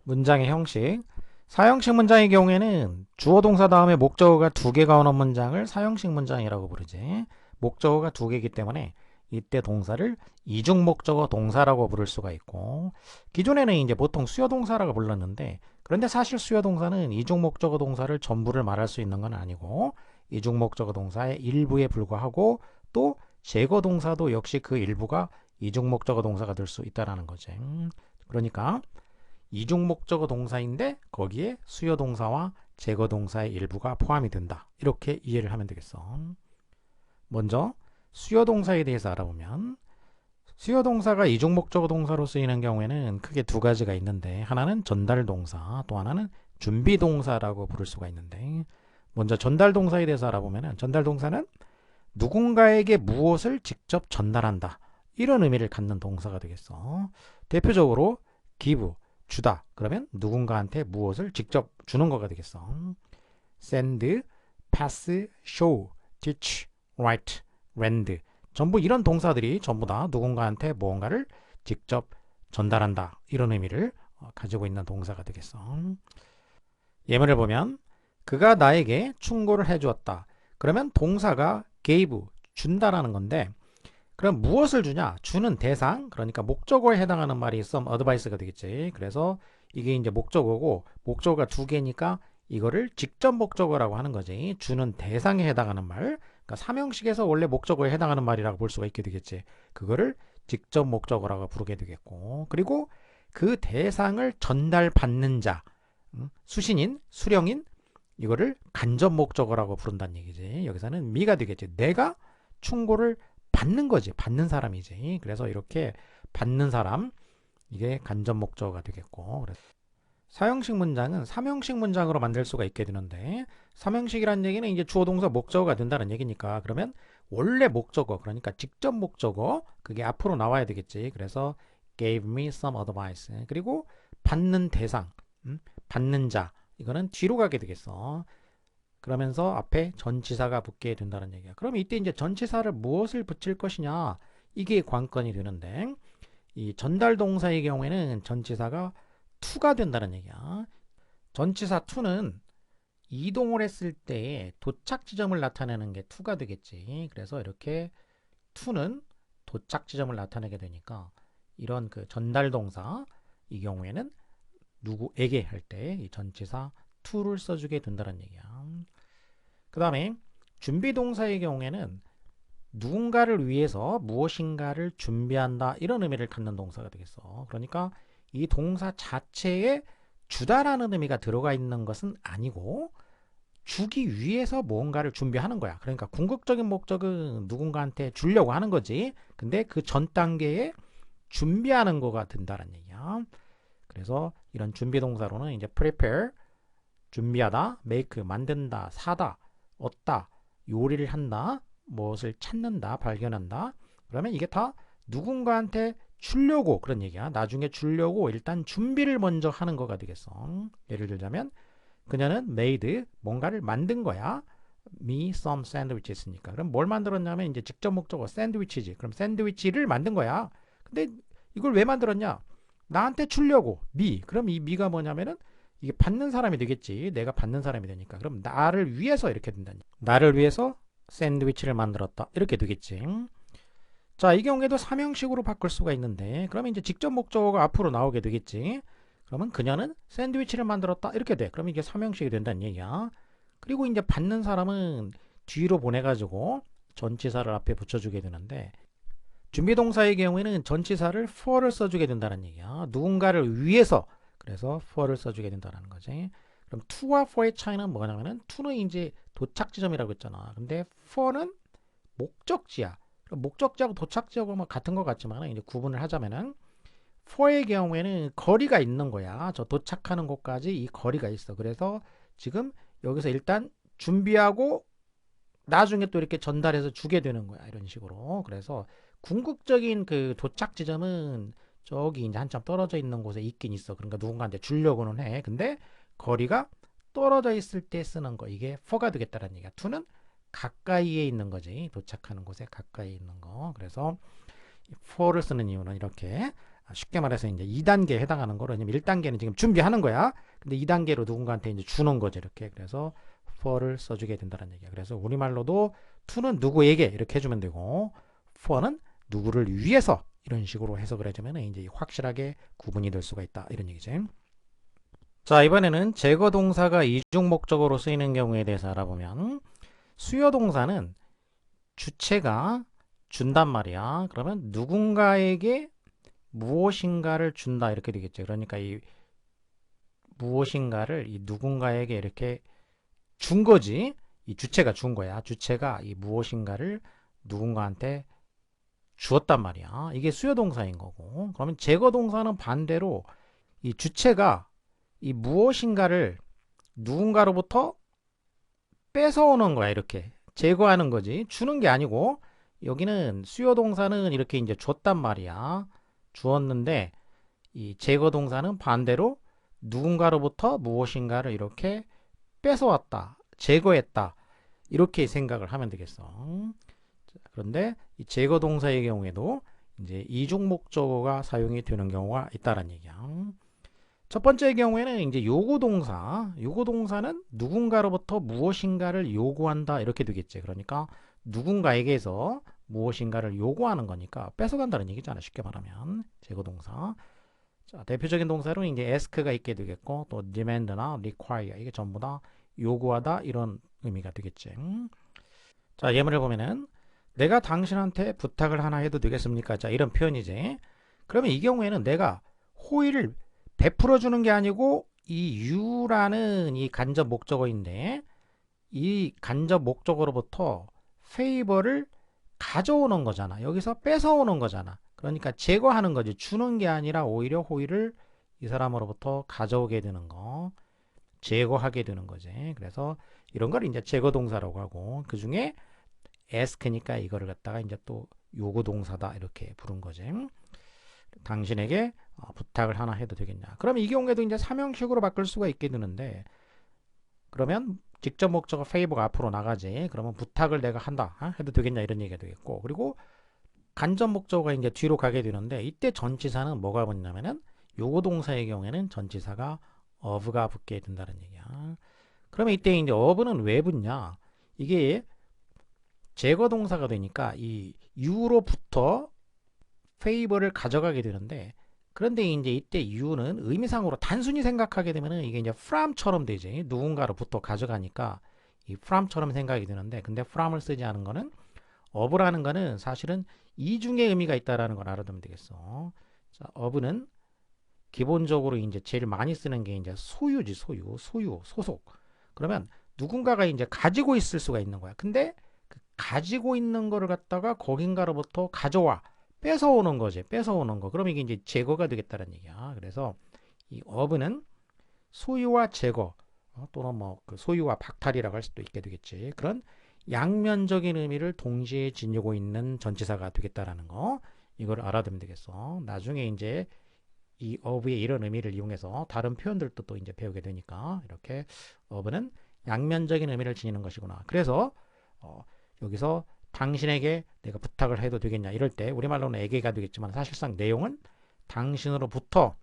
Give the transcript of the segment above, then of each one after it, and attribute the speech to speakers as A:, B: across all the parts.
A: 문장의 형식. 사형식 문장의 경우에는 주어 동사 다음에 목적어가 두 개가 오는 문장을 사형식 문장이라고 부르지. 목적어가 두 개이기 때문에 이때 동사를 이중 목적어 동사라고 부를 수가 있고, 기존에는 이제 보통 수요 동사라고 불렀는데, 그런데 사실 수요 동사는 이중 목적어 동사를 전부를 말할 수 있는 건 아니고, 이중 목적어 동사의 일부에 불과하고, 또 제거 동사도 역시 그 일부가 이중 목적어 동사가 될 수 있다라는 거지. 그러니까 이중 목적어 동사인데 거기에 수요 동사와 제거 동사의 일부가 포함이 된다. 이렇게 이해를 하면 되겠어. 먼저 수요 동사에 대해서 알아보면, 수요 동사가 이중 목적어 동사로 쓰이는 경우에는 크게 두 가지가 있는데, 하나는 전달 동사, 또 하나는 준비 동사라고 부를 수가 있는데, 먼저 전달 동사에 대해서 알아보면, 전달 동사는 누군가에게 무엇을 직접 전달한다, 이런 의미를 갖는 동사가 되겠어. 대표적으로 give, 주다, 그러면 누군가한테 무엇을 직접 주는 거가 되겠어. send, pass, show, teach, write, lend, 전부 이런 동사들이 전부 다 누군가한테 무언가를 직접 전달한다, 이런 의미를 가지고 있는 동사가 되겠어. 예문을 보면, 그가 나에게 충고를 해주었다. 그러면 동사가 gave, 준다라는 건데, 그럼 무엇을 주냐? 주는 대상, 그러니까 목적어에 해당하는 말이 some advice가 되겠지. 그래서 이게 이제 목적어고, 목적어가 두 개니까 이거를 직접 목적어라고 하는 거지. 주는 대상에 해당하는 말. 그러니까 삼형식에서 원래 목적어에 해당하는 말이라고 볼 수가 있게 되겠지. 그거를 직접 목적어라고 부르게 되겠고, 그리고 그 대상을 전달받는 자, 수신인, 수령인, 이거를 간접 목적어라고 부른다는 얘기지. 여기서는 미가 되겠지. 내가 충고를 받는 거지. 받는 사람이지. 그래서 이렇게 받는 사람, 이게 간접 목적어가 되겠고, 사형식 문장은 삼형식 문장으로 만들 수가 있게 되는데, 삼형식이라는 얘기는 이제 주어 동사 목적어가 된다는 얘기니까, 그러면 원래 목적어, 그러니까 직접 목적어, 그게 앞으로 나와야 되겠지. 그래서 gave me some advice. 그리고 받는 대상, 받는 자, 이거는 뒤로 가게 되겠어. 그러면서 앞에 전치사가 붙게 된다는 얘기야. 그럼 이때 이제 전치사를 무엇을 붙일 것이냐, 이게 관건이 되는데, 이 전달 동사의 경우에는 전치사가 to가 된다는 얘기야. 전치사 to는 이동을 했을 때의 도착 지점을 나타내는 게 to가 되겠지. 그래서 이렇게 to는 도착 지점을 나타내게 되니까, 이런 그 전달 동사 이 경우에는 누구에게 할 때 이 전치사 to를 써주게 된다는 얘기야. 그 다음에 준비 동사의 경우에는 누군가를 위해서 무엇인가를 준비한다, 이런 의미를 갖는 동사가 되겠어. 그러니까 이 동사 자체에 주다라는 의미가 들어가 있는 것은 아니고, 주기 위해서 무언가를 준비하는 거야. 그러니까 궁극적인 목적은 누군가한테 주려고 하는 거지. 근데 그 전 단계에 준비하는 거가 된다는 얘기야. 그래서 이런 준비 동사로는 이제 prepare, 준비하다, make, 만든다, 사다, 얻다, 요리를 한다, 무엇을 찾는다, 발견한다. 그러면 이게 다 누군가한테 주려고 그런 얘기야. 나중에 주려고 일단 준비를 먼저 하는 거가 되겠어. 예를 들자면, 그녀는 made, 뭔가를 만든 거야. me some sandwiches니까. 그럼 뭘 만들었냐면 이제 직접 목적어 샌드위치지. 그럼 샌드위치를 만든 거야. 근데 이걸 왜 만들었냐? 나한테 주려고. me. 그럼 이 me가 뭐냐면은 이게 받는 사람이 되겠지. 내가 받는 사람이 되니까. 그럼 나를 위해서 이렇게 된다니. 나를 위해서 샌드위치를 만들었다, 이렇게 되겠지. 자, 이 경우에도 삼형식으로 바꿀 수가 있는데, 그러면 이제 직접 목적어가 앞으로 나오게 되겠지. 그러면 그녀는 샌드위치를 만들었다, 이렇게 돼. 그러면 이게 삼형식이 된다는 얘기야. 그리고 이제 받는 사람은 뒤로 보내가지고 전치사를 앞에 붙여주게 되는데, 준비동사의 경우에는 전치사를 for를 써주게 된다는 얘기야. 누군가를 위해서. 그래서 for를 써주게 된다는 거지. 그럼 to와 for의 차이는 뭐냐면은 to는 이제 도착 지점이라고 했잖아. 근데 for는 목적지야. 목적지하고 도착지하고 뭐 같은 것 같지만 이제 구분을 하자면은 for의 경우에는 거리가 있는 거야. 저 도착하는 곳까지 이 거리가 있어. 그래서 지금 여기서 일단 준비하고 나중에 또 이렇게 전달해서 주게 되는 거야. 이런 식으로. 그래서 궁극적인 그 도착 지점은 저기 이제 한참 떨어져 있는 곳에 있긴 있어. 그러니까 누군가한테 주려고는 해. 근데 거리가 떨어져 있을 때 쓰는 거, 이게 for가 되겠다는 얘기야. to는 가까이에 있는 거지. 도착하는 곳에 가까이 있는 거. 그래서 for를 쓰는 이유는 이렇게 쉽게 말해서 이제 2단계에 해당하는 거로. 왜냐면 1단계는 지금 준비하는 거야. 근데 2단계로 누군가한테 이제 주는 거죠. 이렇게. 그래서 for를 써주게 된다는 얘기야. 그래서 우리말로도 to는 누구에게 이렇게 해주면 되고, for는 누구를 위해서 이런 식으로 해석을 해주면 이제 확실하게 구분이 될 수가 있다. 이런 얘기지. 자, 이번에는 제거 동사가 이중 목적어로 쓰이는 경우에 대해서 알아보면, 수요 동사는 주체가 준단 말이야. 그러면 누군가에게 무엇인가를 준다 이렇게 되겠죠. 그러니까 이 무엇인가를 이 누군가에게 이렇게 준 거지. 이 주체가 준 거야. 주체가 이 무엇인가를 누군가한테 주었단 말이야. 이게 수요 동사인 거고. 그러면 제거 동사는 반대로 이 주체가 이 무엇인가를 누군가로부터 뺏어오는 거야. 이렇게 제거하는 거지. 주는 게 아니고, 여기는 수요 동사는 이렇게 이제 줬단 말이야. 주었는데 이 제거 동사는 반대로 누군가로부터 무엇인가를 이렇게 뺏어왔다, 제거했다, 이렇게 생각을 하면 되겠어. 그런데 이 제거 동사의 경우에도 이제 이중 목적어가 사용이 되는 경우가 있다는 얘기야. 첫 번째 경우에는 이제 요구 동사. 요구 동사는 누군가로부터 무엇인가를 요구한다 이렇게 되겠지. 그러니까 누군가에게서 무엇인가를 요구하는 거니까 뺏어간다는 얘기잖아. 쉽게 말하면 제거 동사. 자, 대표적인 동사로는 이제 ask가 있게 되겠고, 또 demand나 require, 이게 전부 다 요구하다 이런 의미가 되겠지. 자, 예문을 보면은 내가 당신한테 부탁을 하나 해도 되겠습니까? 자, 이런 표현이지. 그러면 이 경우에는 내가 호의를 베풀어 주는 게 아니고 이 you라는 이 간접 목적어인데, 이 간접 목적어로부터 favor를 가져오는 거잖아. 여기서 뺏어오는 거잖아. 그러니까 제거하는 거지. 주는 게 아니라 오히려 호의를 이 사람으로부터 가져오게 되는 거, 제거하게 되는 거지. 그래서 이런 걸 이제 제거 동사라고 하고, 그 중에 ask니까 이거를 갖다가 이제 또 요구 동사다 이렇게 부른 거지. 당신에게 부탁을 하나 해도 되겠냐. 그럼 이 경우에도 이제 삼형식으로 바꿀 수가 있게 되는데, 그러면 직접 목적어 favor가 앞으로 나가지. 그러면 부탁을 내가 한다 해도 되겠냐 이런 얘기가 되겠고, 그리고 간접 목적어가 이제 뒤로 가게 되는데, 이때 전치사는 뭐가 붙냐면은 요구 동사의 경우에는 전치사가 of가 붙게 된다는 얘기야. 그러면 이때 이제 of는 왜 붙냐? 이게 제거 동사가 되니까 이 you로부터 favor를 가져가게 되는데, 그런데 이제 이때 you는 의미상으로 단순히 생각하게 되면은 이게 이제 from처럼 되지. 누군가로부터 가져가니까 이 from처럼 생각이 드는데, 근데 from을 쓰지 않은 거는, of라는 거는 사실은 이중의 의미가 있다라는 걸 알아두면 되겠어. 자, of는 기본적으로 이제 제일 많이 쓰는 게 이제 소유지. 소유, 소속. 그러면 누군가가 이제 가지고 있을 수가 있는 거야. 근데 그 가지고 있는 거를 갖다가 거긴가로부터 가져와, 뺏어오는 거지. 뺏어오는 거. 그럼 이게 이제 제거가 되겠다는 얘기야. 그래서 이 of는 소유와 제거, 또는 뭐 그 소유와 박탈이라고 할 수도 있게 되겠지. 그런 양면적인 의미를 동시에 지니고 있는 전치사가 되겠다라는 거, 이걸 알아두면 되겠어. 나중에 이제 이 of의 이런 의미를 이용해서 다른 표현들도 또 이제 배우게 되니까, 이렇게 of는 양면적인 의미를 지니는 것이구나. 그래서 여기서 당신에게 내가 부탁을 해도 되겠냐 이럴 때 우리말로는 에게가 되겠지만, 사실상 내용은 당신으로부터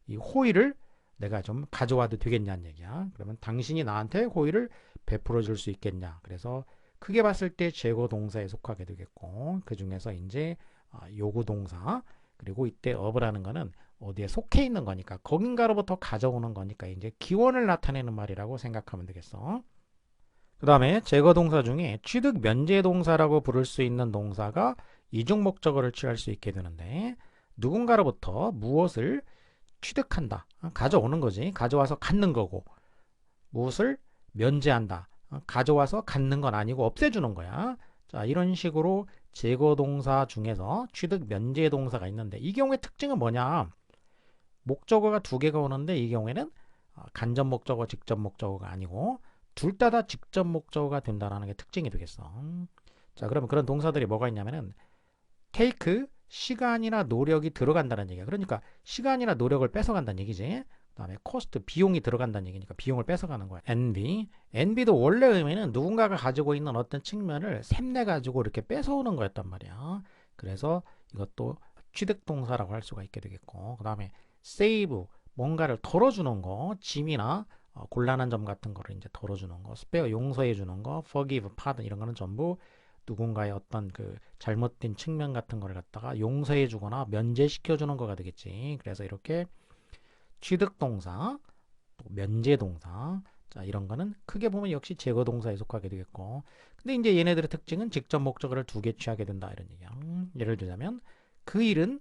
A: 이 호의를 내가 좀 가져와도 되겠냐는 얘기야. 그러면 당신이 나한테 호의를 베풀어 줄 수 있겠냐. 그래서 크게 봤을 때 제거 동사에 속하게 되겠고, 그 중에서 이제 요구 동사, 그리고 이때 of라는 거는 어디에 속해 있는 거니까, 거긴가로부터 가져오는 거니까 이제 기원을 나타내는 말이라고 생각하면 되겠어. 그 다음에 제거 동사 중에 취득 면제 동사라고 부를 수 있는 동사가 이중 목적어를 취할 수 있게 되는데, 누군가로부터 무엇을 취득한다, 가져오는 거지. 가져와서 갖는 거고, 무엇을 면제한다, 가져와서 갖는 건 아니고 없애주는 거야. 자, 이런 식으로 제거 동사 중에서 취득 면제 동사가 있는데, 이 경우의 특징은 뭐냐? 목적어가 두 개가 오는데, 이 경우에는 간접 목적어, 직접 목적어가 아니고 둘 다 직접 목적어가 된다는 게 특징이 되겠어. 자, 그러면 그런 동사들이 뭐가 있냐면은 take, 시간이나 노력이 들어간다는 얘기야. 그러니까 시간이나 노력을 뺏어간다는 얘기지. 그다음에 cost, 비용이 들어간다는 얘기니까 비용을 뺏어가는 거야. envy도 원래 의미는 누군가가 가지고 있는 어떤 측면을 샘내 가지고 이렇게 뺏어오는 거였단 말이야. 그래서 이것도 취득 동사라고 할 수가 있게 되겠고, 그 다음에 save 뭔가를 덜어주는 거, 짐이나 곤란한 점 같은 거를 이제 덜어주는 거, spare 용서해 주는 거, forgive, pardon 이런 거는 전부 누군가의 어떤 그 잘못된 측면 같은 거를 갖다가 용서해 주거나 면제시켜 주는 거가 되겠지. 그래서 이렇게 취득 동사, 또 면제 동사, 자 이런 거는 크게 보면 역시 제거 동사에 속하게 되겠고, 근데 이제 얘네들의 특징은 직접 목적어를 두 개 취하게 된다 이런 얘기야. 예를 들자면 그 일은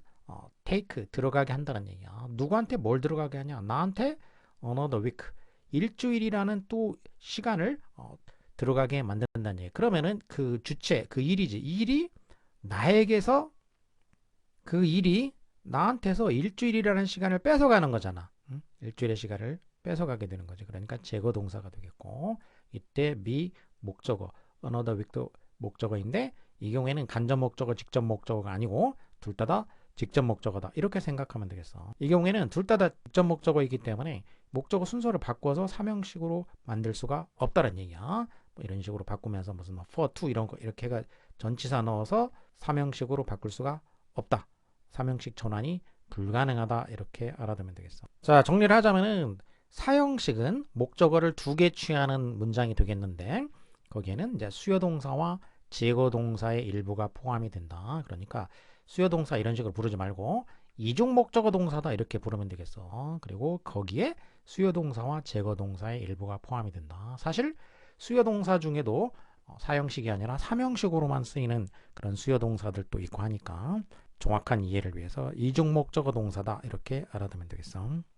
A: take 들어가게 한다는 얘기야. 누구한테 뭘 들어가게 하냐? 나한테 another week 일주일이라는 또 시간을 들어가게 만든다는 얘기. 그러면은 그 주체 그 일이지. 이 일이 나에게서 그 일이 나한테서 일주일이라는 시간을 뺏어가는 거잖아. 응? 일주일의 시간을 뺏어가게 되는 거지. 그러니까 제거 동사가 되겠고, 이때 be 목적어, another week도 목적어인데 이 경우에는 간접 목적어, 직접 목적어가 아니고 둘 다 직접 목적어다. 이렇게 생각하면 되겠어. 이 경우에는 둘 다 직접 목적어이기 때문에 목적어 순서를 바꿔서 삼형식으로 만들 수가 없다는 얘기야. 뭐 이런 식으로 바꾸면서 무슨 for, to 이런 거 이렇게 해가 전치사 넣어서 삼형식으로 바꿀 수가 없다. 삼형식 전환이 불가능하다 이렇게 알아두면 되겠어. 자, 정리를 하자면은 사형식은 목적어를 두 개 취하는 문장이 되겠는데 거기에는 이제 수요동사와 제거동사의 일부가 포함이 된다. 그러니까 수요동사 이런 식으로 부르지 말고 이중 목적어 동사다 이렇게 부르면 되겠어. 그리고 거기에 수요동사와 제거동사의 일부가 포함이 된다. 사실 수요동사 중에도 사형식이 아니라 삼형식으로만 쓰이는 그런 수요동사들도 있고 하니까 정확한 이해를 위해서 이중 목적어 동사다 이렇게 알아두면 되겠어.